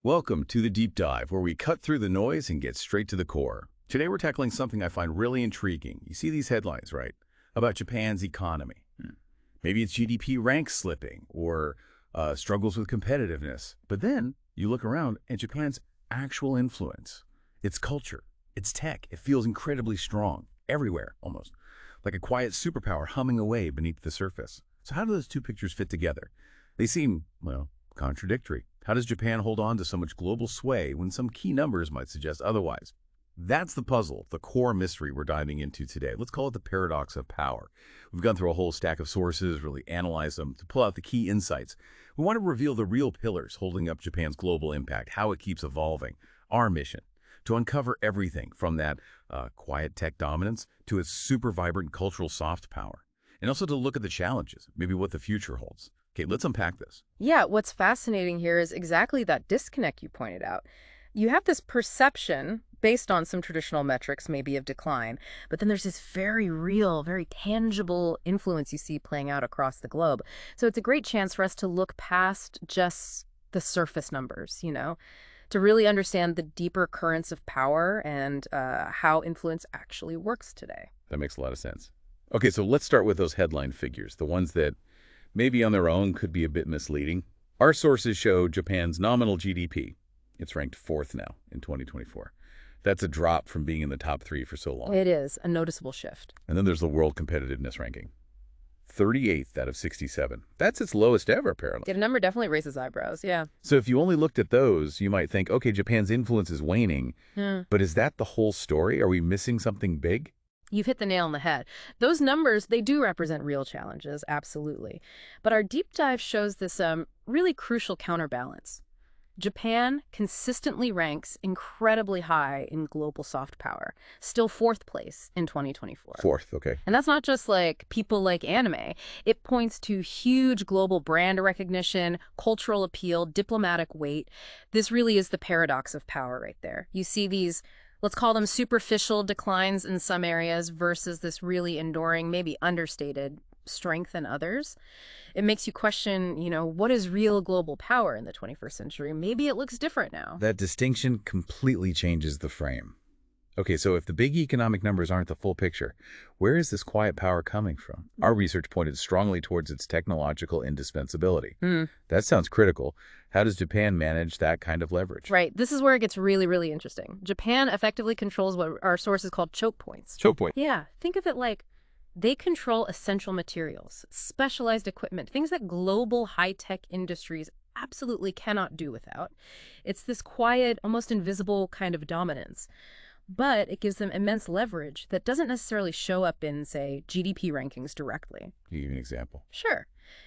Welcome to the Deep Dive, where we cut through the noise and get straight to the core. Today we're tackling something I find really intriguing. You see these headlines, right? About Japan's economy. Maybe it's GDP ranks slipping or struggles with competitiveness. But then you look around and Japan's actual influence, its culture, its tech, it feels incredibly strong, everywhere almost, like a quiet superpower humming away beneath the surface. So how do those two pictures fit together? They seem, well, contradictory. How does Japan hold on to so much global sway when some key numbers might suggest otherwise? That's the puzzle, the core mystery we're diving into today. Let's call it the paradox of power. We've gone through a whole stack of sources, really analyzed them to pull out the key insights. We want to reveal the real pillars holding up Japan's global impact, how it keeps evolving. Our mission, to uncover everything from that quiet tech dominance to its super vibrant cultural soft power. And also to look at the challenges, maybe what the future holds. Okay, let's unpack this. Yeah, what's fascinating here is exactly that disconnect you pointed out. You have this perception based on some traditional metrics, maybe of decline, but then there's this very real, very tangible influence you see playing out across the globe. So it's a great chance for us to look past just the surface numbers, to really understand the deeper currents of power and how influence actually works today. That makes a lot of sense. Okay, so let's start with those headline figures, the ones that maybe on their own could be a bit misleading. Our sources show Japan's nominal GDP. It's ranked 4th now in 2024. That's a drop from being in the top 3 for so long. It is a noticeable shift. And then there's the world competitiveness ranking. 38th out of 67. That's its lowest ever, apparently. Yeah, the number definitely raises eyebrows, yeah. So if you only looked at those, you might think, okay, Japan's influence is waning. But is that the whole story? Are we missing something big? You've hit the nail on the head. Those numbers, they do represent real challenges, absolutely. But our deep dive shows this really crucial counterbalance. Japan consistently ranks incredibly high in global soft power, still 4th place in 2024. 4th, okay. And that's not just like people like anime. It points to huge global brand recognition, cultural appeal, diplomatic weight. This really is the paradox of power right there. You see these, let's call them superficial declines in some areas versus this really enduring, maybe understated strength in others. It makes you question, what is real global power in the 21st century? Maybe it looks different now. That distinction completely changes the frame. Okay, so if the big economic numbers aren't the full picture, where is this quiet power coming from? Our research pointed strongly towards its technological indispensability. That sounds critical. How does Japan manage that kind of leverage? Right. This is where it gets really, really interesting. Japan effectively controls what our sources call choke points. Choke point. Yeah. Think of it like they control essential materials, specialized equipment, things that global high-tech industries absolutely cannot do without. It's this quiet, almost invisible kind of dominance. But it gives them immense leverage that doesn't necessarily show up in, say, GDP rankings directly. Can you give an example? Sure.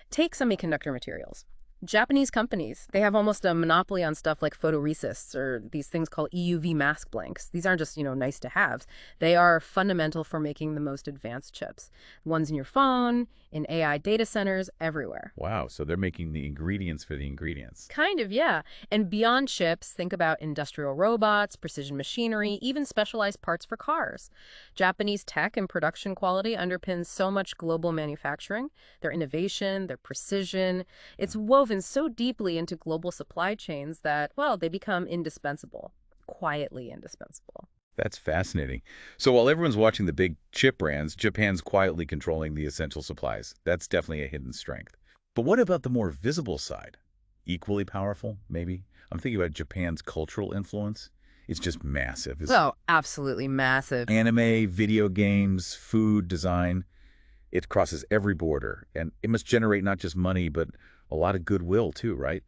Take semiconductor materials. Japanese companies, they have almost a monopoly on stuff like photoresists or these things called EUV mask blanks. These aren't just, nice to have. They are fundamental for making the most advanced chips. Ones in your phone, in AI data centers, everywhere. Wow, so they're making the ingredients for the ingredients. Kind of, yeah. And beyond chips, think about industrial robots, precision machinery, even specialized parts for cars. Japanese tech and production quality underpins so much global manufacturing, their innovation, their precision. It's woven so deeply into global supply chains that, well, they become indispensable, quietly indispensable. That's fascinating. So while everyone's watching the big chip brands, Japan's quietly controlling the essential supplies. That's definitely a hidden strength. But what about the more visible side? Equally powerful, maybe? I'm thinking about Japan's cultural influence. It's just massive. Oh, absolutely massive. Anime, video games, food, design. It crosses every border. And it must generate not just money, but a lot of goodwill too, right?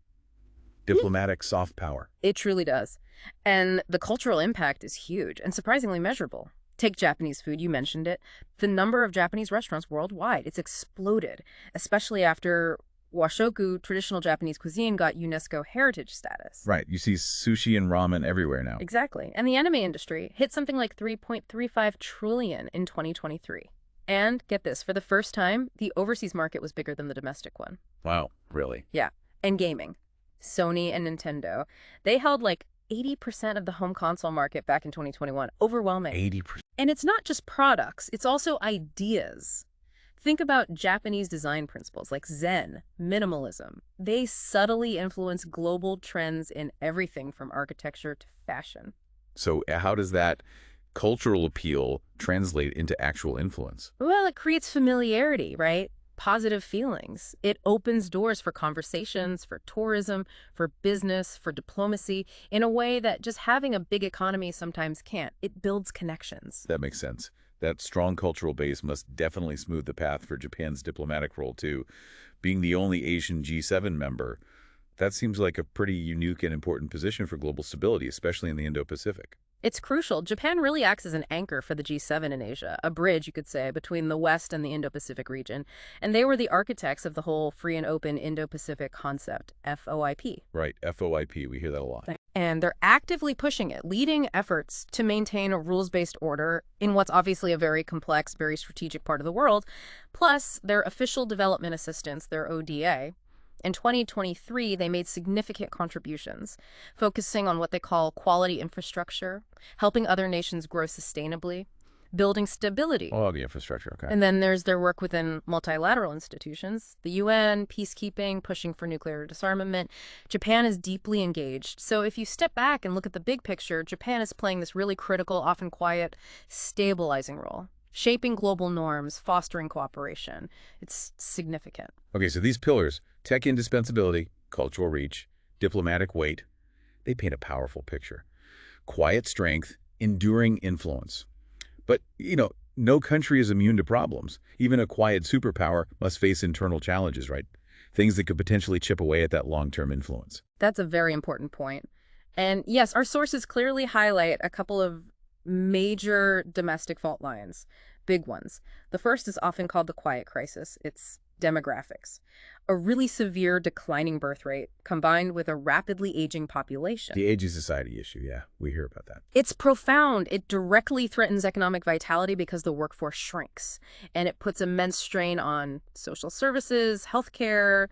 Diplomatic soft power. It truly does. And the cultural impact is huge and surprisingly measurable. Take Japanese food, you mentioned it. The number of Japanese restaurants worldwide, it's exploded, especially after washoku, traditional Japanese cuisine, got UNESCO heritage status. Right. You see sushi and ramen everywhere now. Exactly. And the anime industry hit something like 3.35 trillion in 2023. And get this, for the first time, the overseas market was bigger than the domestic one. Wow, really? Yeah. And gaming. Sony and Nintendo, they held like 80% of the home console market back in 2021. Overwhelming. 80%. And it's not just products, it's also ideas. Think about Japanese design principles like Zen, minimalism. They subtly influence global trends in everything from architecture to fashion. So how does that cultural appeal translate into actual influence? Well, it creates familiarity, right? Positive feelings. It opens doors for conversations, for tourism, for business, for diplomacy, in a way that just having a big economy sometimes can't. It builds connections. That makes sense. That strong cultural base must definitely smooth the path for Japan's diplomatic role, too. Being the only Asian G7 member, that seems like a pretty unique and important position for global stability, especially in the Indo-Pacific. It's crucial. Japan really acts as an anchor for the G7 in Asia, a bridge, you could say, between the West and the Indo-Pacific region. And they were the architects of the whole free and open Indo-Pacific concept, FOIP. Right, FOIP, we hear that a lot. And they're actively pushing it, leading efforts to maintain a rules-based order in what's obviously a very complex, very strategic part of the world. Plus, their official development assistance, their ODA. In 2023, they made significant contributions, focusing on what they call quality infrastructure, helping other nations grow sustainably, building stability. Oh, the infrastructure, okay. And then there's their work within multilateral institutions, the UN, peacekeeping, pushing for nuclear disarmament. Japan is deeply engaged. So if you step back and look at the big picture, Japan is playing this really critical, often quiet, stabilizing role, shaping global norms, fostering cooperation. It's significant. Okay, so these pillars, tech indispensability, cultural reach, diplomatic weight, they paint a powerful picture. Quiet strength, enduring influence. But, no country is immune to problems. Even a quiet superpower must face internal challenges, right? Things that could potentially chip away at that long-term influence. That's a very important point. And yes, our sources clearly highlight a couple of major domestic fault lines, big ones. The first is often called the quiet crisis. It's demographics. A really severe declining birth rate combined with a rapidly aging population. The aging society issue, yeah, we hear about that. It's profound. It directly threatens economic vitality because the workforce shrinks. And it puts immense strain on social services, healthcare,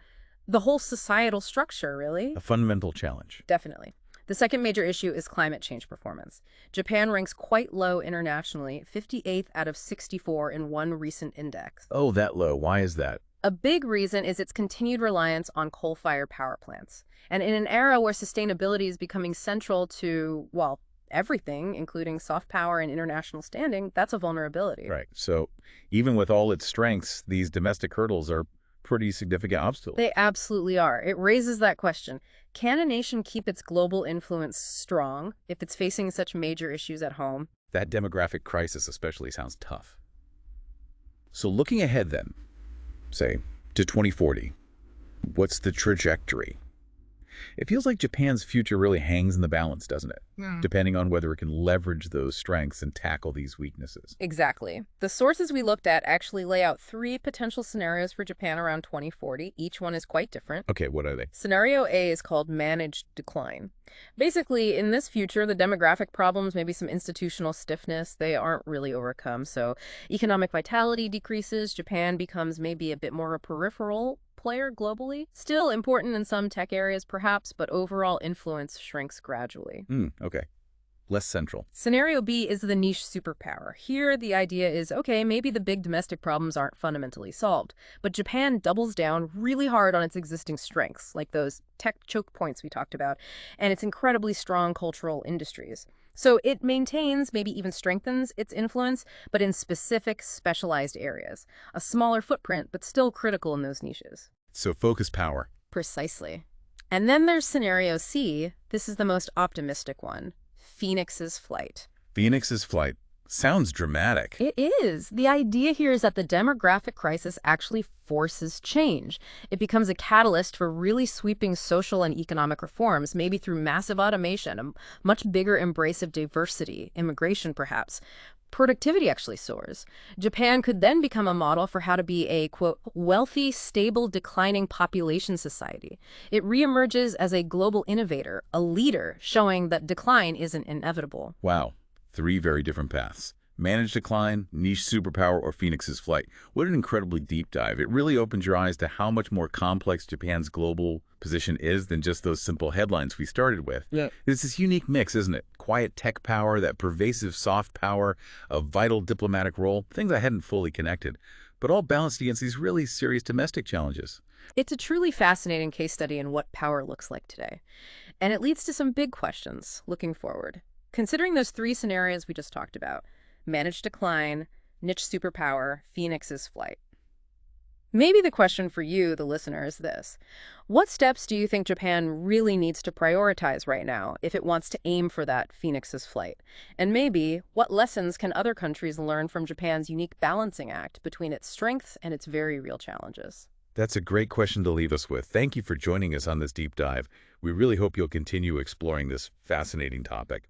the whole societal structure, really. A fundamental challenge. Definitely. The second major issue is climate change performance. Japan ranks quite low internationally, 58th out of 64 in one recent index. Oh, that low. Why is that? A big reason is its continued reliance on coal-fired power plants. And in an era where sustainability is becoming central to, well, everything, including soft power and international standing, that's a vulnerability. Right. So even with all its strengths, these domestic hurdles are pretty significant obstacles. They absolutely are. It raises that question. Can a nation keep its global influence strong if it's facing such major issues at home? That demographic crisis especially sounds tough. So looking ahead then, say, to 2040, what's the trajectory? It feels like Japan's future really hangs in the balance, doesn't it? Depending on whether it can leverage those strengths and tackle these weaknesses. Exactly. The sources we looked at actually lay out 3 potential scenarios for Japan around 2040. Each one is quite different. Okay, what are they? Scenario A is called managed decline. Basically, in this future, the demographic problems, maybe some institutional stiffness, they aren't really overcome. So economic vitality decreases. Japan becomes maybe a bit more a peripheral player globally. Still important in some tech areas, perhaps, but overall influence shrinks gradually. Okay. Less central. Scenario B is the niche superpower. Here, the idea is, okay, maybe the big domestic problems aren't fundamentally solved, but Japan doubles down really hard on its existing strengths, like those tech choke points we talked about, and its incredibly strong cultural industries. So it maintains, maybe even strengthens its influence, but in specific, specialized areas. A smaller footprint, but still critical in those niches. So focus power. Precisely. And then there's scenario C. This is the most optimistic one. Phoenix's flight. Phoenix's flight. Sounds dramatic. It is. The idea here is that the demographic crisis actually forces change. It becomes a catalyst for really sweeping social and economic reforms, maybe through massive automation, a much bigger embrace of diversity, immigration perhaps. Productivity actually soars. Japan could then become a model for how to be a, quote, wealthy, stable, declining population society. It reemerges as a global innovator, a leader, showing that decline isn't inevitable. Wow. 3 very different paths. Managed decline, niche superpower, or Phoenix's flight. What an incredibly deep dive. It really opens your eyes to how much more complex Japan's global position is than just those simple headlines we started with. Yeah. It's this unique mix, isn't it? Quiet tech power, that pervasive soft power, a vital diplomatic role, things I hadn't fully connected. but all balanced against these really serious domestic challenges. It's a truly fascinating case study in what power looks like today. And it leads to some big questions looking forward. Considering those three scenarios we just talked about, managed decline, niche superpower, Phoenix's flight. Maybe the question for you, the listener, is this. What steps do you think Japan really needs to prioritize right now if it wants to aim for that Phoenix's flight? And maybe, what lessons can other countries learn from Japan's unique balancing act between its strengths and its very real challenges? That's a great question to leave us with. Thank you for joining us on this deep dive. We really hope you'll continue exploring this fascinating topic.